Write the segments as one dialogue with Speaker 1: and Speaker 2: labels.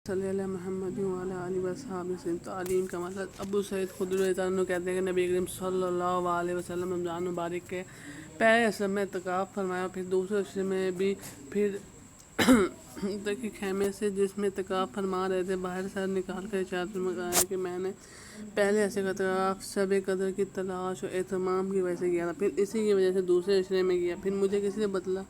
Speaker 1: صلی اللہ محمد وعلیہ آلہ وصحبہ وسلم۔ تعلیم کا مطلب ابو سعید خدری رضی اللہ عنہ کہتے ہیں کہ نبی کریم صلی اللہ علیہ وسلم رمضان مبارک کے پہلے عشرے میں اعتکاف فرمایا، پھر دوسرے عشرے میں بھی، پھر تک خیمے سے جس میں اعتکاف فرما رہے تھے باہر سر نکال کر ارشاد فرمایا کہ میں نے پہلے عشرے کا اعتکاف شب قدر کی تلاش و اہتمام کی وجہ سے کیا تھا، پھر اسی کی وجہ سے دوسرے عشرے میں کیا۔ پھر مجھے کسی نے بتلا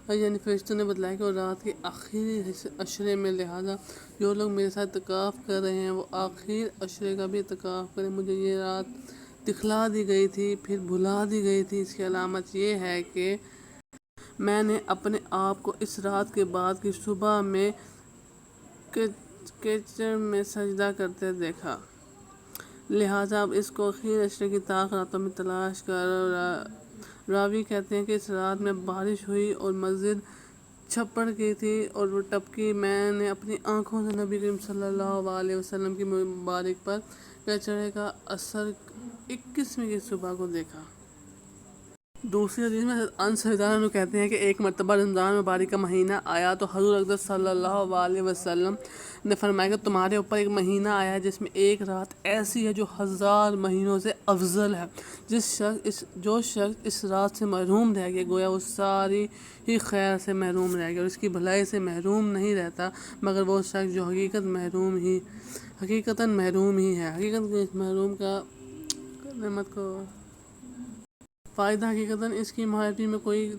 Speaker 1: یعنی فرشتوں نے بتلایا کہ وہ رات کے آخری عشرے میں، لہٰذا جو لوگ میرے ساتھ اعتکاف کر رہے ہیں وہ آخری عشرے کا بھی اعتکاف کریں۔ مجھے یہ رات دکھلا دی گئی تھی، پھر بھلا دی گئی تھی۔ اس کی علامت یہ ہے کہ میں نے اپنے آپ کو اس رات کے بعد کی صبح میں کیچڑ میں سجدہ کرتے دیکھا، لہٰذا اب اس کو آخری عشرے کی طاق راتوں میں تلاش کرو۔ راوی کہتے ہیں کہ اس رات میں بارش ہوئی اور مسجد چھپڑ گئی تھی اور وہ ٹپکی۔ میں نے اپنی آنکھوں سے نبی کریم صلی اللہ علیہ وسلم کی مبارک پر کیچڑے کا اثر 21ویں کی صبح کو دیکھا۔ دوسری حدیث میں انس رضی اللہ عنہ کہتے ہیں کہ ایک مرتبہ رمضان مبارک کا مہینہ آیا تو حضور اقدس صلی اللہ علیہ وسلم نے فرمایا کہ تمہارے اوپر ایک مہینہ آیا ہے جس میں ایک رات ایسی ہے جو 1000 مہینوں سے افضل ہے۔ جو شخص اس رات سے محروم رہ گیا گویا وہ ساری ہی خیر سے محروم رہ گیا اور اس کی بھلائی سے محروم نہیں رہتا مگر وہ شخص جو حقیقتاً محروم ہی ہے۔ حقیقت اس محروم کا نعمت کو فائدہ حقیقتاً اس کی معرفی میں کوئی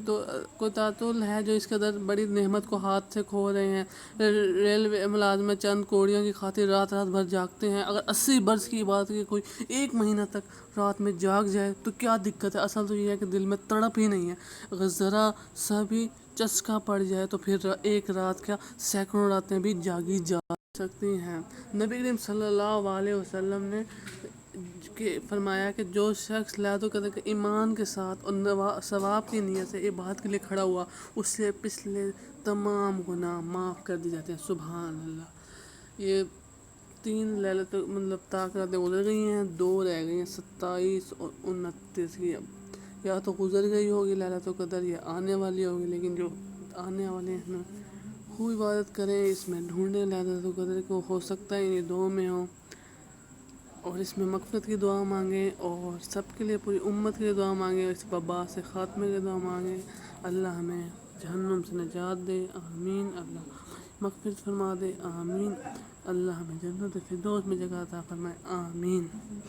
Speaker 1: تعطل ہے جو اس قدر بڑی نعمت کو ہاتھ سے کھو رہے ہیں۔ ریلوے ملازم چند کوڑیوں کی خاطر رات بھر جاگتے ہیں، اگر 80 برس کی عبادت کے کوئی ایک مہینہ تک رات میں جاگ جائے تو کیا دقت ہے؟ اصل تو یہ ہے کہ دل میں تڑپ ہی نہیں ہے۔ اگر ذرا سا بھی چسکا پڑ جائے تو پھر ایک رات کیا سینکڑوں راتیں بھی جاگی جا سکتی ہیں۔ نبی کریم صلی اللہ علیہ وسلم نے فرمایا کہ جو شخص لیلۃ القدر کے ایمان کے ساتھ اور ثواب کی نیت سے عبادت کے لیے کھڑا ہوا اس سے پچھلے تمام گناہ معاف کر دی جاتے ہیں۔ سبحان اللہ۔ یہ 3 طاق راتیں گزر گئی ہیں، 2 رہ گئی ہیں، 27 اور 29 کی۔ یا تو گزر گئی ہوگی لیلۃ القدر یا آنے والی ہوگی، لیکن جو آنے والے ہیں خوب عبادت کریں، اس میں ڈھونڈیں لیلۃ القدر کو، ہو سکتا ہے انہیں 2 میں ہو، اور اس میں مغفرت کی دعا مانگیں اور سب کے لیے پوری امت کے لیے دعا مانگیں اور اس وبا سے خاتمے کی دعا مانگیں۔ اللہ ہمیں جہنم سے نجات دے، آمین۔ اللہ مغفرت فرما دے، آمین۔ اللہ ہمیں جنت الفردوس میں جگہ عطا فرمائے، آمین۔